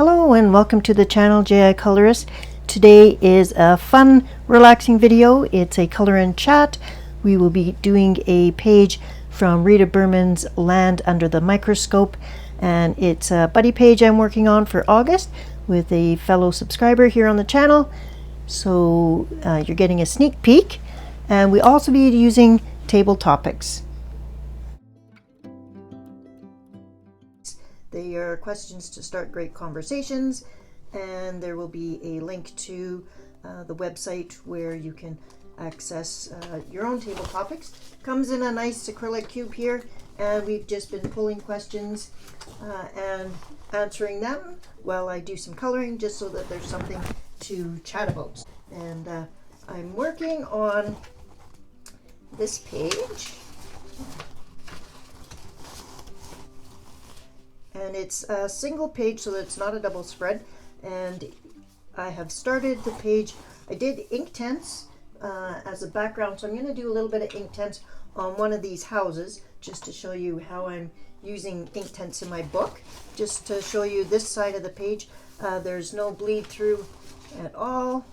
Hello and welcome to the channel J.I. Colourist. Today is a fun, relaxing video. It's a color and chat. We will be doing a page from Rita Bermans' Land Under the Microscope, and it's a buddy page I'm working on for August with a fellow subscriber here on the channel. So you're getting a sneak peek, and we also be using table topics. They are questions to start great conversations, and there will be a link to the website where you can access your own table topics. Comes in a nice acrylic cube here, and we've just been pulling questions and answering them while I do some coloring, just so that there's something to chat about. And I'm working on this page. And it's a single page, so that it's not a double spread. And I have started the page. I did Inktense as a background, so I'm going to do a little bit of Inktense on one of these houses, just to show you how I'm using Inktense in my book. Just to show you this side of the page, there's no bleed through at all.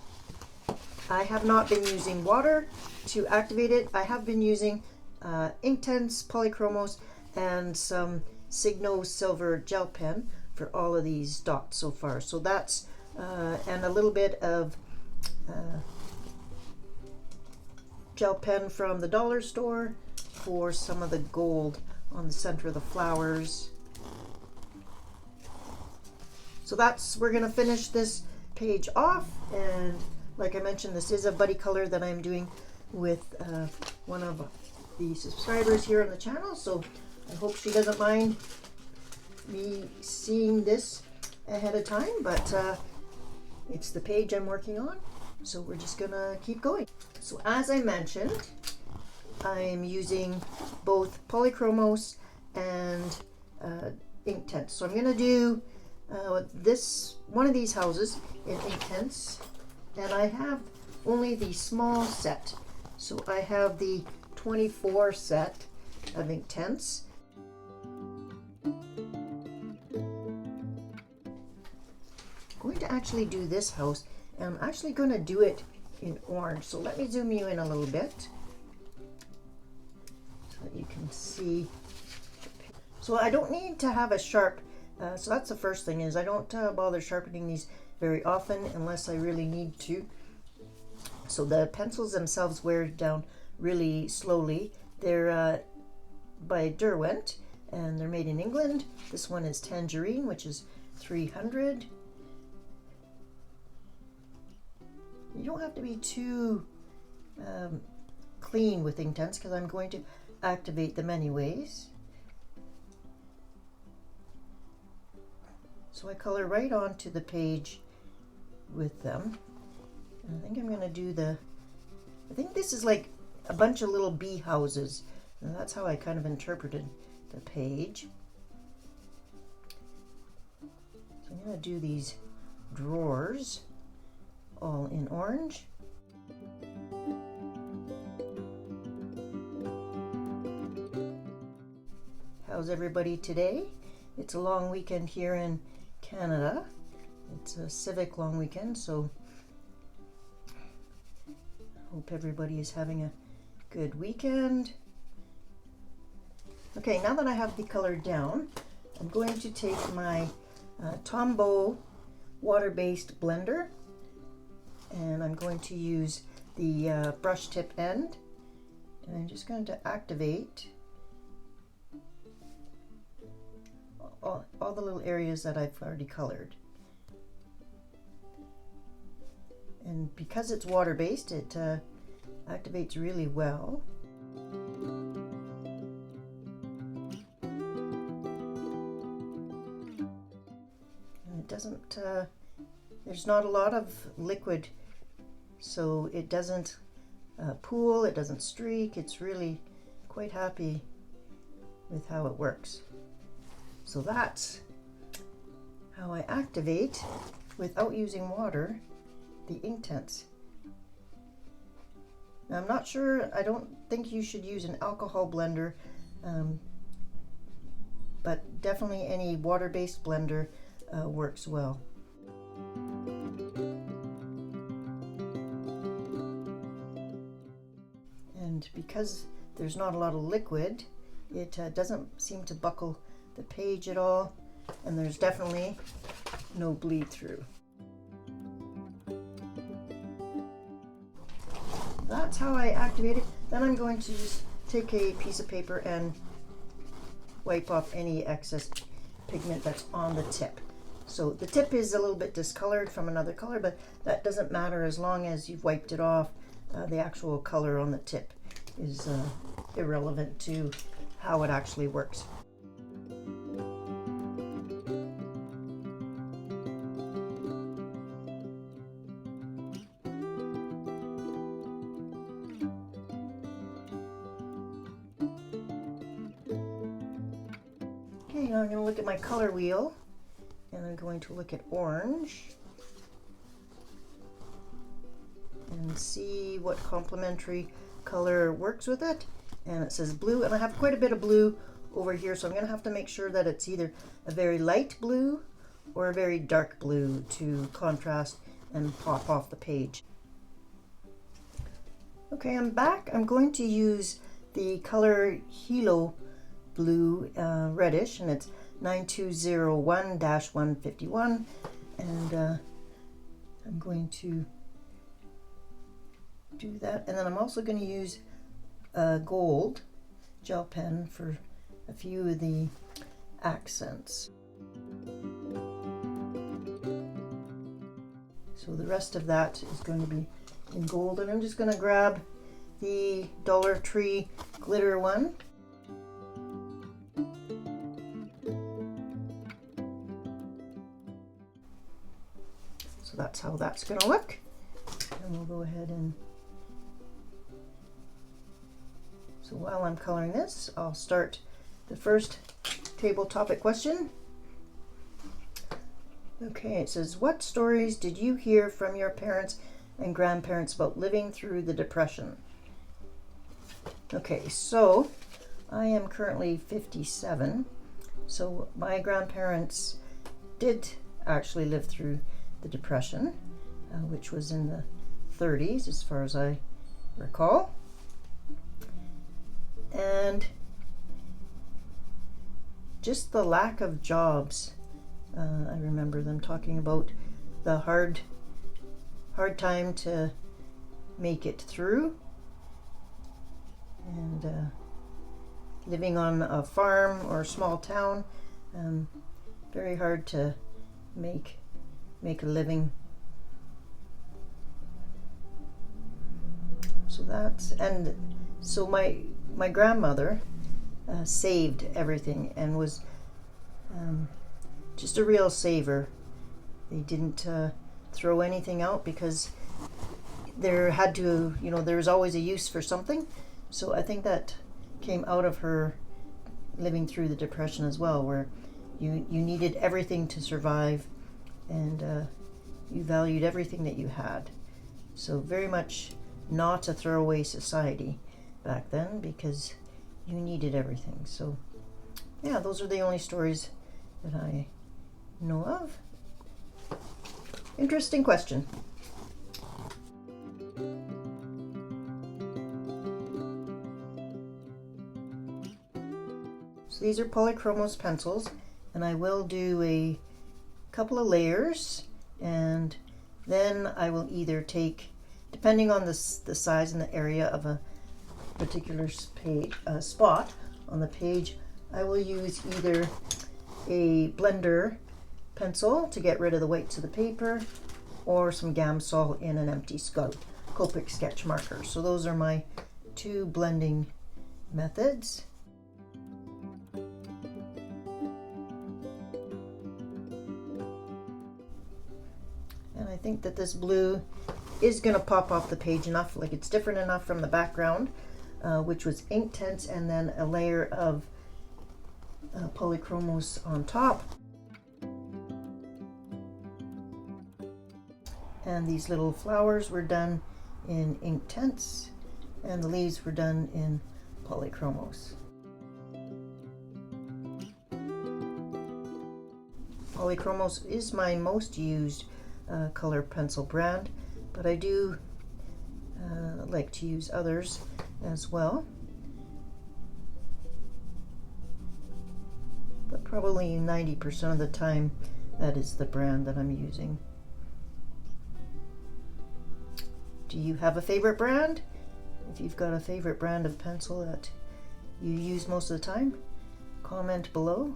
I have not been using water to activate it. I have been using Inktense, polychromos, and some Signo silver gel pen for all of these dots so far. So that's and a little bit of gel pen from the dollar store for some of the gold on the center of the flowers. So that's, we're gonna finish this page off, and like I mentioned, this is a buddy color that I'm doing with one of the subscribers here on the channel, so I hope she doesn't mind me seeing this ahead of time, but it's the page I'm working on, so we're just gonna keep going. So as I mentioned, I'm using both polychromos and Inktense. So I'm gonna do this one of these houses in Inktense, and I have only the small set. So I have the 24 set of Inktense. I'm going to actually do this house, and I'm actually going to do it in orange. So let me zoom you in a little bit so that you can see. So I don't need to have a sharp, so that's the first thing, is I don't bother sharpening these very often unless I really need to. So the pencils themselves wear down really slowly. They're by Derwent, and they're made in England. This one is Tangerine, which is 300. You don't have to be too clean with Inktense, because I'm going to activate them anyways. So I color right onto the page with them. And I think I'm going to do I think this is like a bunch of little bee houses. And that's how I kind of interpreted the page. So I'm going to do these drawers all in orange. How's everybody today? It's a long weekend here in Canada. It's a civic long weekend, so I hope everybody is having a good weekend. Okay, now that I have the color down, I'm going to take my Tombow water-based blender, and I'm going to use the brush tip end, and I'm just going to activate all the little areas that I've already colored. And because it's water-based, it activates really well. And it doesn't, there's not a lot of liquid, so it doesn't pool, it doesn't streak. It's really quite happy with how it works. So that's how I activate, without using water, the Inktense. Now I'm not sure, I don't think you should use an alcohol blender, but definitely any water-based blender works well. And because there's not a lot of liquid, it doesn't seem to buckle the page at all, and there's definitely no bleed through. That's how I activate it. Then I'm going to just take a piece of paper and wipe off any excess pigment that's on the tip. So the tip is a little bit discolored from another color, but that doesn't matter as long as you've wiped it off. The actual color on the tip is irrelevant to how it actually works. Okay, now I'm going to look at my color wheel, and I'm going to look at orange and see what complementary color works with it. And it says blue, and I have quite a bit of blue over here, so I'm going to have to make sure that it's either a very light blue or a very dark blue to contrast and pop off the page. Okay, I'm back. I'm going to use the color Hilo Blue Reddish, and it's 9201-151, and I'm going to do that, and then I'm also going to use a gold gel pen for a few of the accents. So the rest of that is going to be in gold, and I'm just going to grab the Dollar Tree glitter one. So that's how that's going to look, and we'll go ahead and so while I'm coloring this, I'll start the first table topic question. Okay, it says, what stories did you hear from your parents and grandparents about living through the Depression? Okay, so I am currently 57, so my grandparents did actually live through the Depression, which was in the 30s as far as I recall. And just the lack of jobs. I remember them talking about the hard time to make it through, and living on a farm or a small town, very hard to make a living. So that's, and so my grandmother saved everything and was just a real saver. They didn't throw anything out because there had to, there was always a use for something. So I think that came out of her living through the Depression as well, where you needed everything to survive, and you valued everything that you had. So very much not a throwaway society back then, because you needed everything. So yeah, those are the only stories that I know of. Interesting question. So these are Polychromos pencils, and I will do a couple of layers, and then I will either take, depending on the size and the area of a particular spot on the page, I will use either a blender pencil to get rid of the whites of the paper, or some Gamsol in an empty Copic sketch marker. So those are my two blending methods. And I think that this blue is going to pop off the page enough, like it's different enough from the background, which was Inktense, and then a layer of Polychromos on top. And these little flowers were done in Inktense, and the leaves were done in Polychromos. Polychromos is my most used color pencil brand, but I do like to use others as well. But probably 90% of the time that is the brand that I'm using. Do you have a favorite brand? If you've got a favorite brand of pencil that you use most of the time, comment below.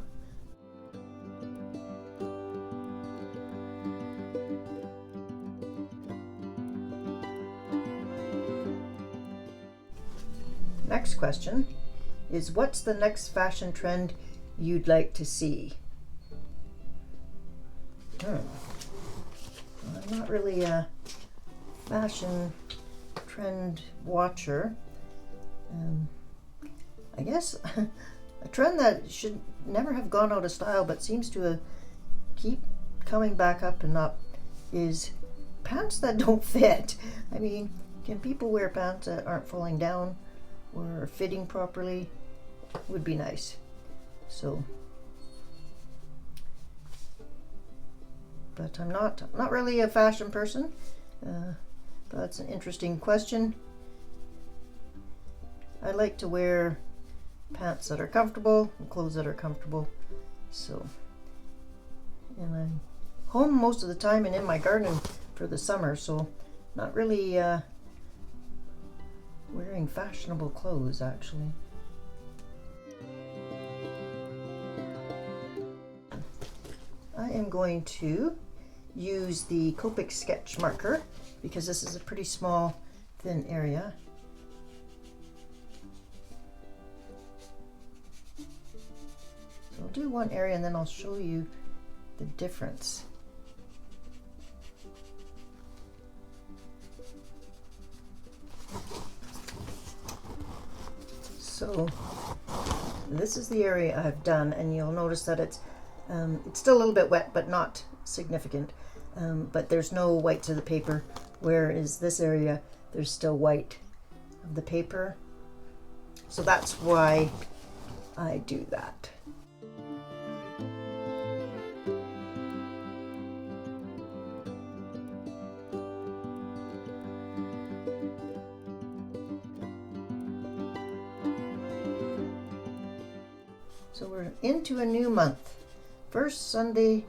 Next question is, what's the next fashion trend you'd like to see? I'm not really a fashion trend watcher. I guess a trend that should never have gone out of style but seems to keep coming back up and up is pants that don't fit. I mean, can people wear pants that aren't falling down or fitting properly? Would be nice. So, but I'm not really a fashion person. But that's an interesting question. I like to wear pants that are comfortable and clothes that are comfortable. So, and I'm home most of the time and in my garden for the summer, so not really wearing fashionable clothes actually. I am going to use the Copic sketch marker because this is a pretty small, thin area. So I'll do one area and then I'll show you the difference. So this is the area I've done, and you'll notice that it's still a little bit wet, but not significant. But there's no white to the paper, whereas this area, there's still white of the paper. So that's why I do that. So we're into a new month. First Sunday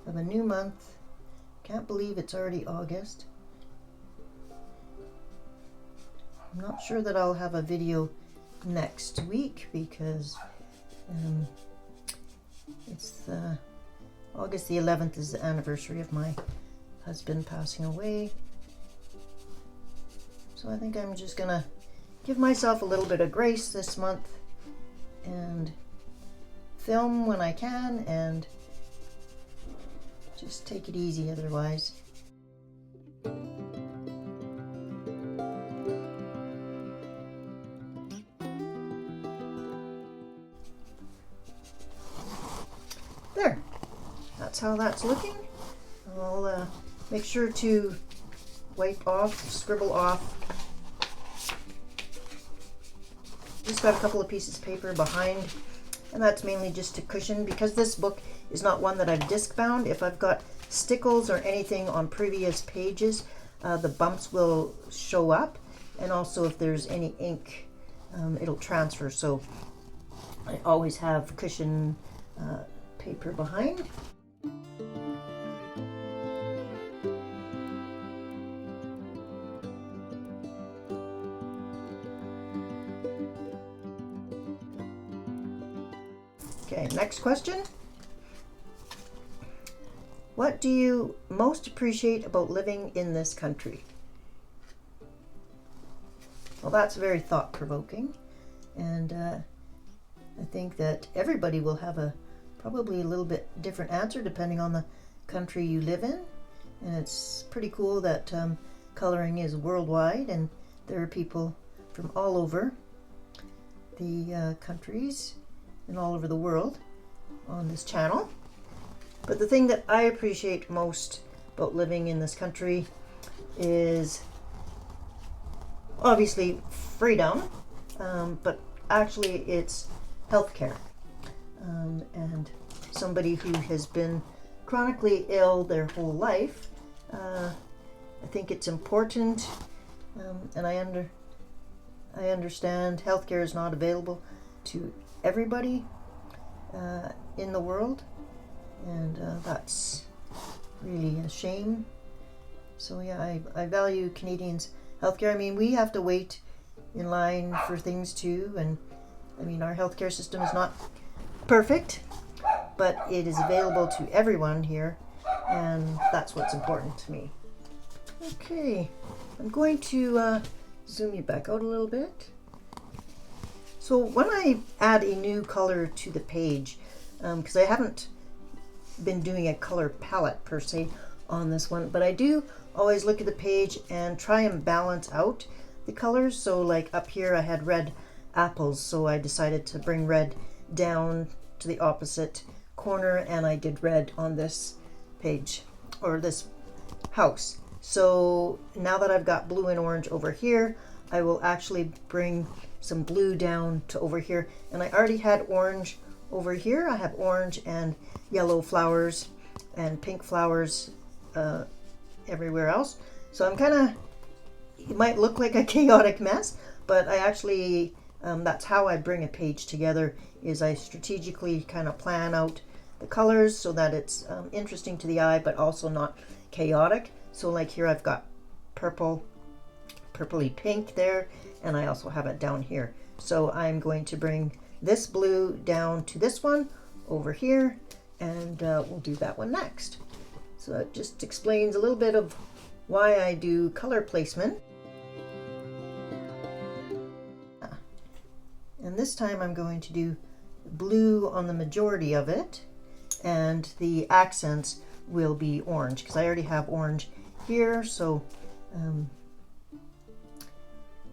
of a new month. Can't believe it's already August. I'm not sure that I'll have a video next week because it's August the 11th is the anniversary of my husband passing away. So I think I'm just gonna give myself a little bit of grace this month and film when I can and just take it easy otherwise. There, that's how that's looking. I'll make sure to wipe off, scribble off. Just got a couple of pieces of paper behind, and that's mainly just to cushion, because this book is not one that I've disc bound. If I've got stickles or anything on previous pages, the bumps will show up, and also if there's any ink, it'll transfer. So I always have cushion paper behind. Okay, next question. What do you most appreciate about living in this country? Well, that's very thought-provoking, and I think that everybody will have probably a little bit different answer depending on the country you live in. And it's pretty cool that coloring is worldwide, and there are people from all over the countries and all over the world on this channel. But the thing that I appreciate most about living in this country is obviously freedom, but actually it's healthcare. And somebody who has been chronically ill their whole life. I think it's important, and I understand healthcare is not available to everybody in the world, and that's really a shame. So yeah, I value Canadians' healthcare. I mean, we have to wait in line for things too, and I mean, our healthcare system is not perfect, but it is available to everyone here, and that's what's important to me. Okay, I'm going to zoom you back out a little bit. So when I add a new color to the page, because I haven't been doing a color palette per se on this one, but I do always look at the page and try and balance out the colors. So like up here I had red apples, so I decided to bring red down to the opposite corner, and I did red on this page or this house. So now that I've got blue and orange over here, I will actually bring some blue down to over here, and I already had orange over here. I have orange and yellow flowers and pink flowers everywhere else. So I'm kind of, it might look like a chaotic mess, but I actually that's how I bring a page together, is I strategically kind of plan out the colors so that it's interesting to the eye but also not chaotic. So like here I've got purpley pink there, and I also have it down here. So I'm going to bring this blue down to this one over here, and we'll do that one next. So that just explains a little bit of why I do color placement. And this time I'm going to do blue on the majority of it, and the accents will be orange because I already have orange here. So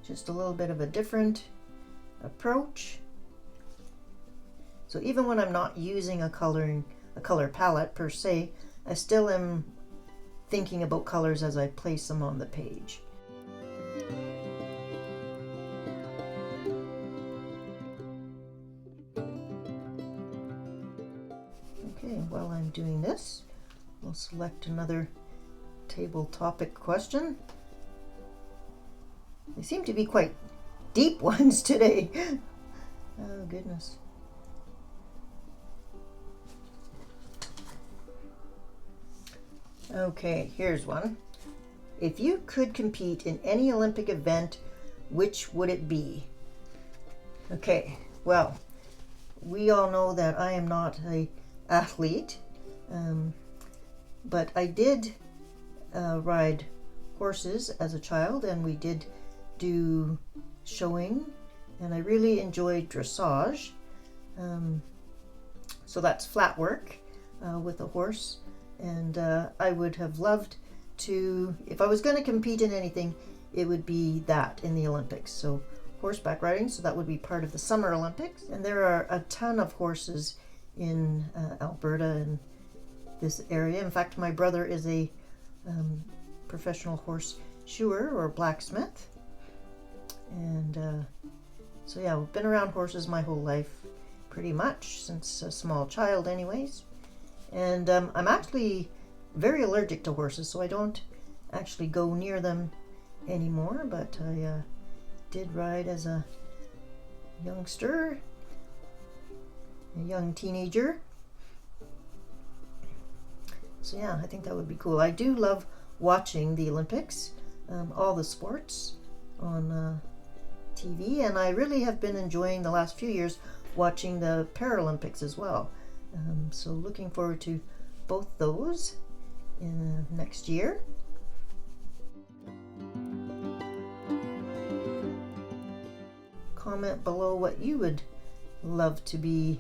just a little bit of a different approach. So even when I'm not using a color palette per se, I still am thinking about colors as I place them on the page. Okay, while I'm doing this, we'll select another table topic question. They seem to be quite deep ones today. Oh goodness. Okay, here's one. If you could compete in any Olympic event, which would it be? Okay, well, we all know that I am not an athlete, but I did ride horses as a child, and we did do showing, and I really enjoyed dressage. So that's flat work with a horse. And I would have loved to, if I was going to compete in anything, it would be that in the Olympics. So horseback riding, so that would be part of the Summer Olympics. And there are a ton of horses in Alberta and this area. In fact, my brother is a professional horse shoer or blacksmith. And so yeah, I've been around horses my whole life, pretty much, since a small child anyways. And I'm actually very allergic to horses, so I don't actually go near them anymore, but I did ride as a youngster, a young teenager. So yeah, I think that would be cool. I do love watching the Olympics, all the sports on TV, and I really have been enjoying the last few years watching the Paralympics as well. So looking forward to both those in next year. Comment below what you would love to be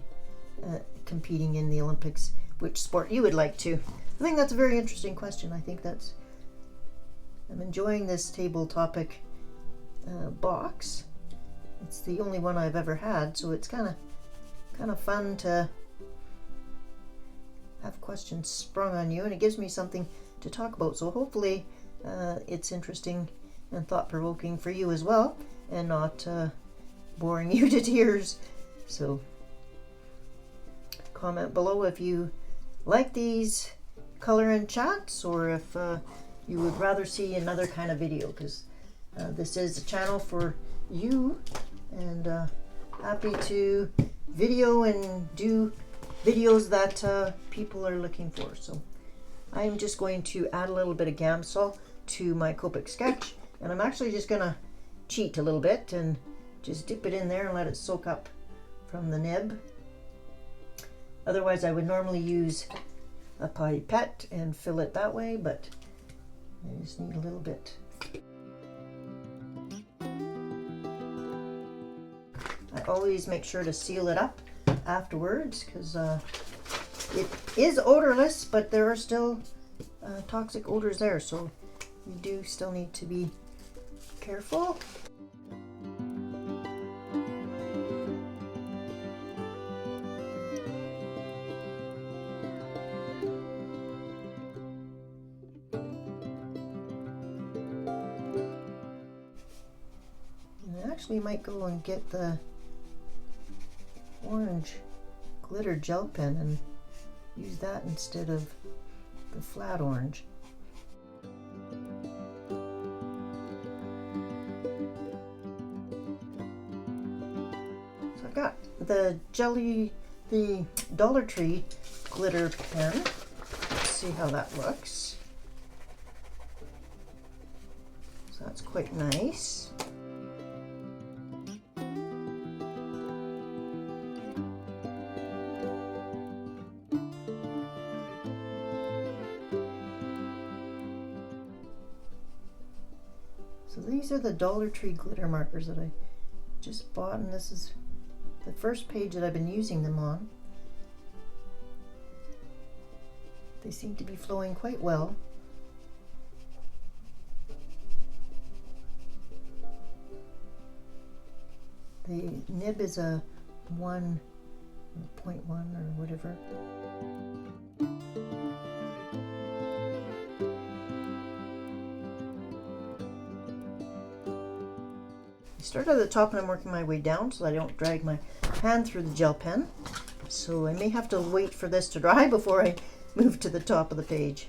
competing in the Olympics, which sport you would like to. I think that's a very interesting question. I think I'm enjoying this table topic box. It's the only one I've ever had, so it's kind of fun to have questions sprung on you, and it gives me something to talk about. So hopefully it's interesting and thought-provoking for you as well, and not boring you to tears. So comment below if you like these color and chats, or if you would rather see another kind of video, because this is a channel for you, and happy to video and do videos that people are looking for. So I'm just going to add a little bit of Gamsol to my Copic sketch, and I'm actually just gonna cheat a little bit and just dip it in there and let it soak up from the nib. Otherwise I would normally use a pipette and fill it that way, but I just need a little bit. I always make sure to seal it up afterwards, because it is odorless, but there are still toxic odors there, so you do still need to be careful. Actually might go and get the orange glitter gel pen and use that instead of the flat orange. So I've got the Dollar Tree glitter pen. Let's see how that looks. So that's quite nice. So these are the Dollar Tree glitter markers that I just bought, and this is the first page that I've been using them on. They seem to be flowing quite well. The nib is a 1.1 or whatever. I start at the top and I'm working my way down so I don't drag my hand through the gel pen. So I may have to wait for this to dry before I move to the top of the page.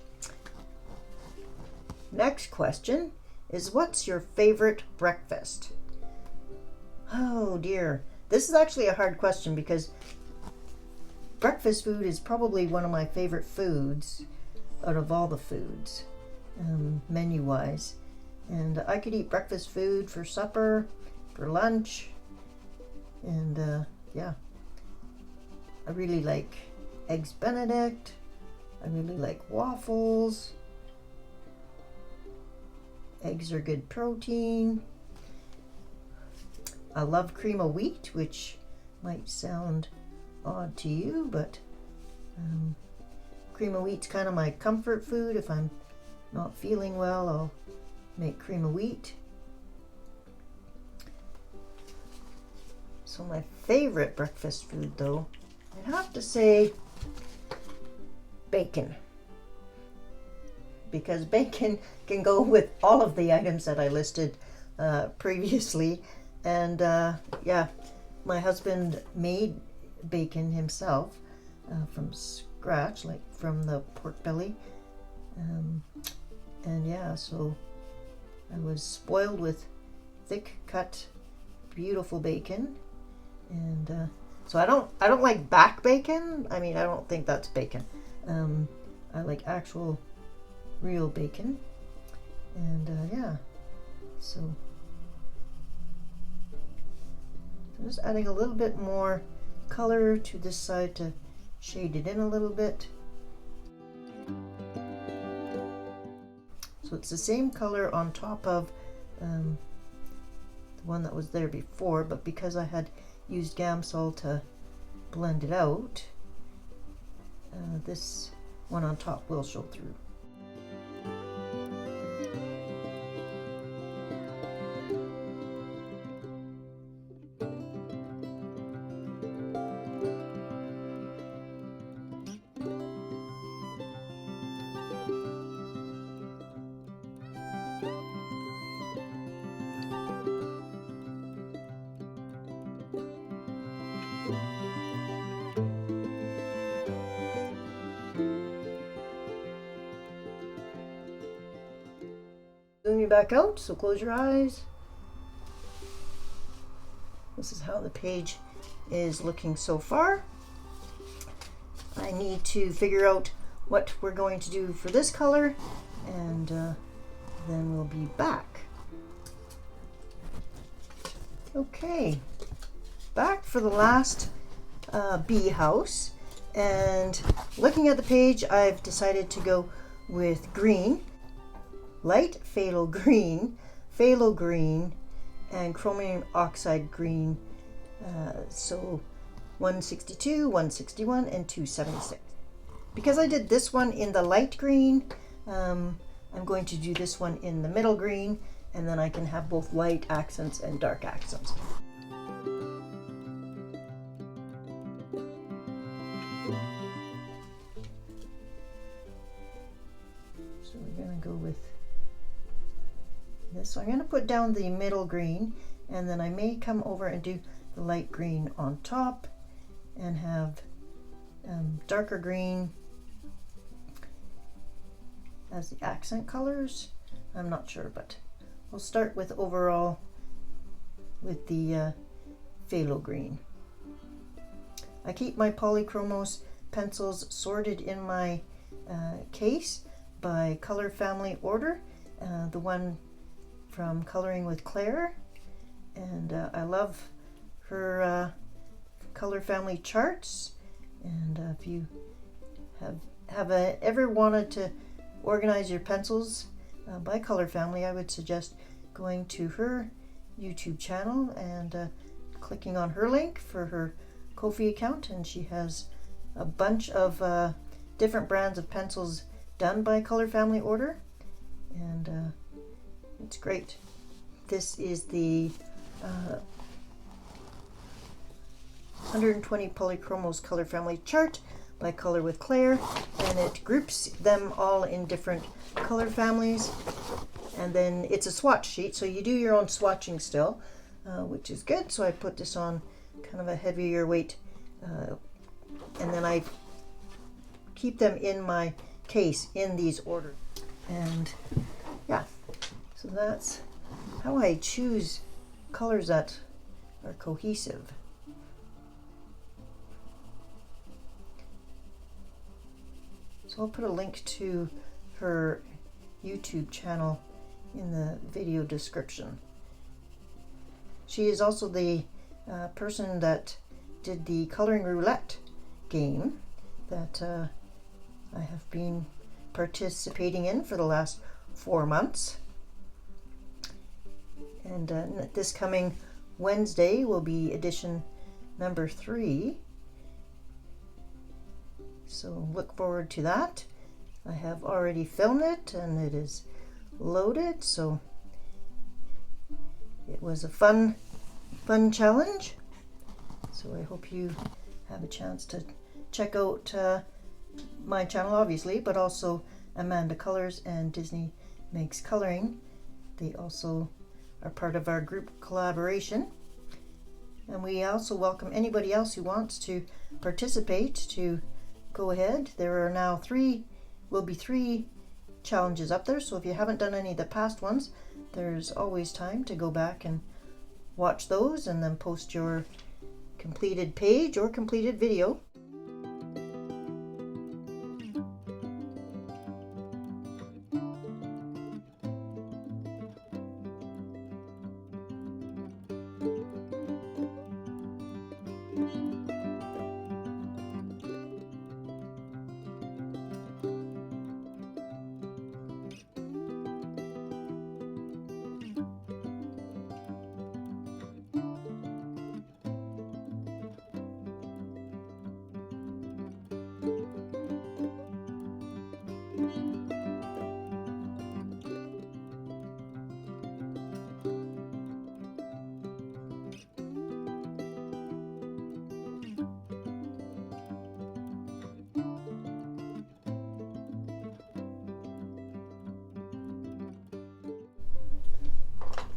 Next question is, what's your favorite breakfast? Oh dear, this is actually a hard question because breakfast food is probably one of my favorite foods out of all the foods, menu-wise. And I could eat breakfast food for supper, for lunch, and yeah. I really like Eggs Benedict. I really like waffles. Eggs are good protein. I love cream of wheat, which might sound odd to you, but cream of wheat's kind of my comfort food. If I'm not feeling well, I'll make cream of wheat. So my favorite breakfast food, though, I'd have to say bacon, because bacon can go with all of the items that I listed previously. And yeah, my husband made bacon himself from scratch, like from the pork belly, and yeah, so I was spoiled with thick cut beautiful bacon. And so I don't like back bacon. I mean, I don't think that's bacon. I like actual real bacon. And yeah, so I'm just adding a little bit more color to this side to shade it in a little bit. So it's the same color on top of the one that was there before, but because I had used Gamsol to blend it out, this one on top will show through. zooming back out, so close your eyes. This is how the page is looking so far. I need to figure out what we're going to do for this color, and then we'll be back. Okay, back for the last bee house, and looking at the page, I've decided to go with green, light phthalo green, and chromium oxide green. So 162, 161, and 276. Because I did this one in the light green, I'm going to do this one in the middle green, and then I can have both light accents and dark accents. So we're going to go with this. So I'm going to put down the middle green, and then I may come over and do the light green on top and have darker green as the accent colors. I'm not sure, but we'll start with overall with the phthalo green. I keep my polychromos pencils sorted in my case by color family order. The one from Coloring with Clair, and I love her color family charts. And if you have ever wanted to organize your pencils by color family, I would suggest going to her YouTube channel and clicking on her link for her Ko-fi account, and she has a bunch of different brands of pencils done by color family order, and it's great. This is the 120 Polychromos color family chart by Color with Clair, and it groups them all in different color families, and then it's a swatch sheet, so you do your own swatching still, which is good. So I put this on kind of a heavier weight, and then I keep them in my case in these orders. And yeah, so that's how I choose colors that are cohesive. So I'll put a link to her YouTube channel in the video description. She is also the person that did the coloring roulette game that I have been participating in for the last 4 months. And this coming Wednesday will be edition number 3. So look forward to that. I have already filmed it and it is loaded, so it was a fun challenge. So I hope you have a chance to check out my channel, obviously, but also Amanda Colors and Disney Makes Coloring. They also are part of our group collaboration. And we also welcome anybody else who wants to participate to go ahead. There are now 3 challenges up there, so if you haven't done any of the past ones, there's always time to go back and watch those and then post your completed page or completed video.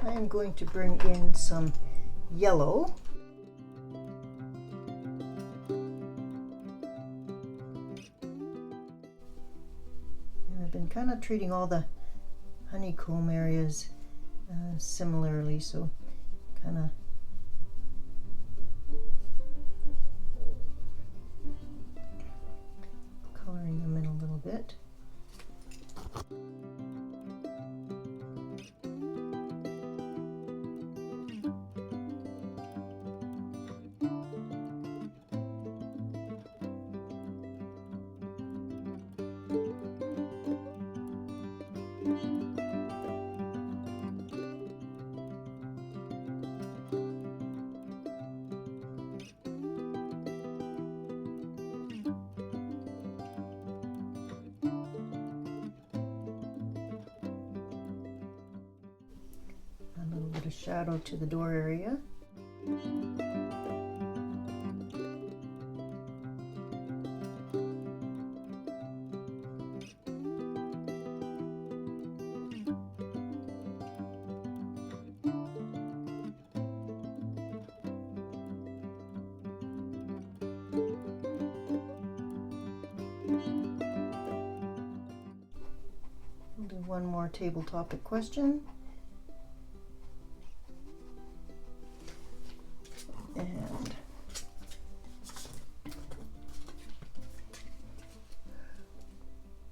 I am going to bring in some yellow. And I've been kind of treating all the honeycomb areas similarly, so kind of coloring them in a little bit. A shadow to the door area. We'll do one more table topic question. And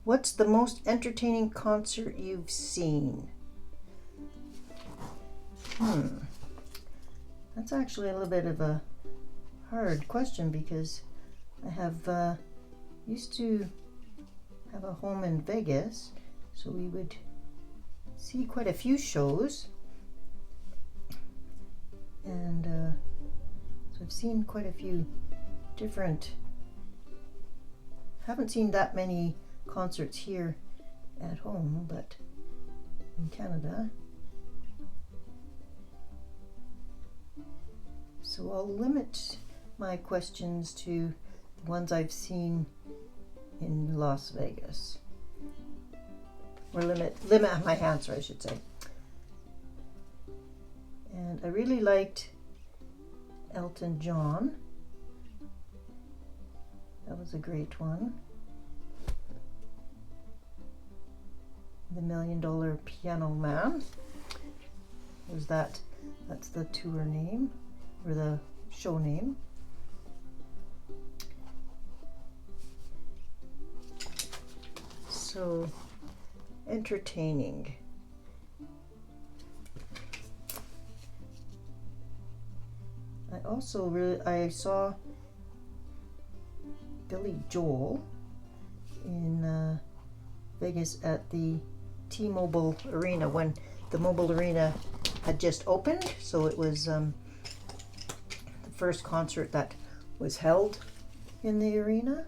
what's the most entertaining concert you've seen? That's actually a little bit of a hard question because I have used to have a home in Vegas, so we would see quite a few shows, and so I've seen quite a few different, haven't seen that many concerts here at home, but in Canada. So I'll limit my questions to the ones I've seen in Las Vegas. Or limit my answer, I should say. And I really liked Elton John. That was a great one. The $1 Million Piano Man. Was that's the tour name or the show name. So entertaining. I saw Billy Joel in Vegas at the T-Mobile Arena when the Mobile Arena had just opened, so it was the first concert that was held in the arena.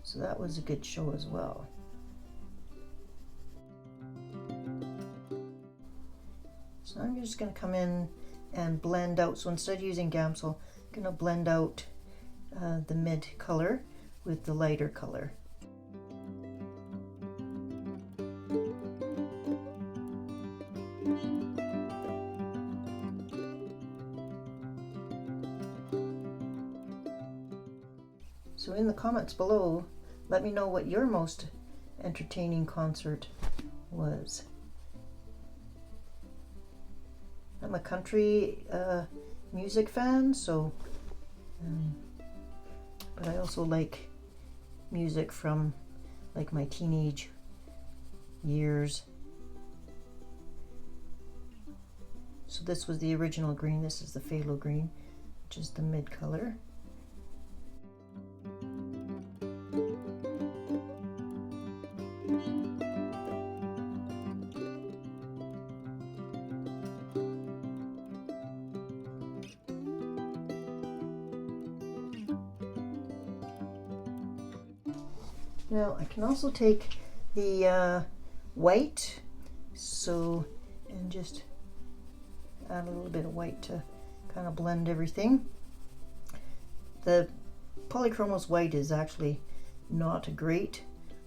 So that was a good show as well. So I'm just going to come in and blend out. So instead of using Gamsol, I'm going to blend out the mid color with the lighter color. So in the comments below, let me know what your most entertaining concert was. I'm a country music fan, so but I also like music from like my teenage years. So this was the original green, this is the phthalo green, which is the mid color. Now I can also take the white, and just add a little bit of white to kind of blend everything. The Polychromos white is actually not a great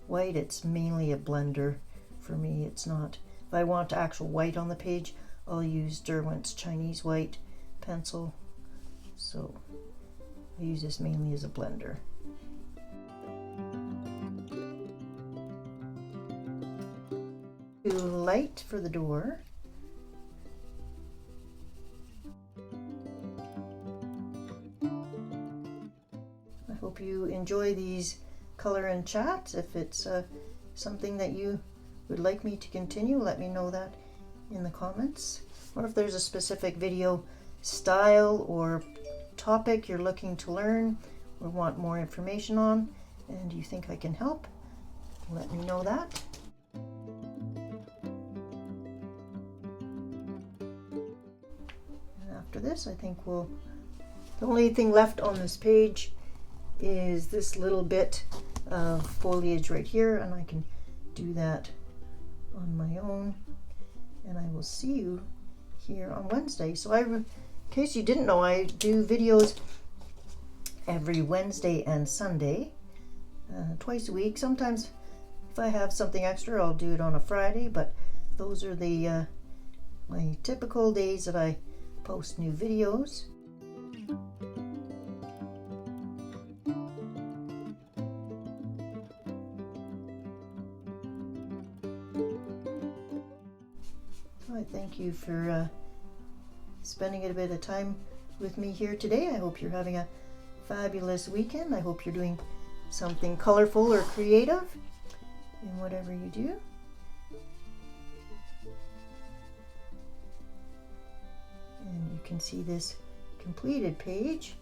white, it's mainly a blender for me. It's not, if I want actual white on the page, I'll use Derwent's Chinese white pencil, so I use this mainly as a blender. light for the door. I hope you enjoy these color and chats. If it's something that you would like me to continue, let me know that in the comments. Or if there's a specific video style or topic you're looking to learn or want more information on and you think I can help, let me know that. And after this, I think the only thing left on this page is this little bit of foliage right here, and I can do that on my own, and I will see you here on Wednesday. So in case you didn't know, I do videos every Wednesday and Sunday, twice a week. Sometimes if I have something extra, I'll do it on a Friday, but those are the my typical days that I post new videos. I thank you for spending a bit of time with me here today. I hope you're having a fabulous weekend. I hope you're doing something colorful or creative in whatever you do. And you can see this completed page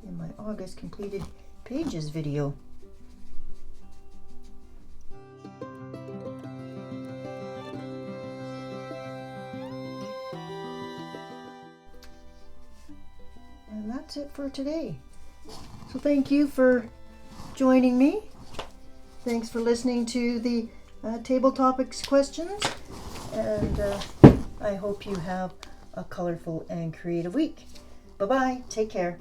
in my August completed pages video. And that's it for today. So thank you for joining me. Thanks for listening to the table topics questions, and I hope you have a colorful and creative week. Bye-bye. Take care.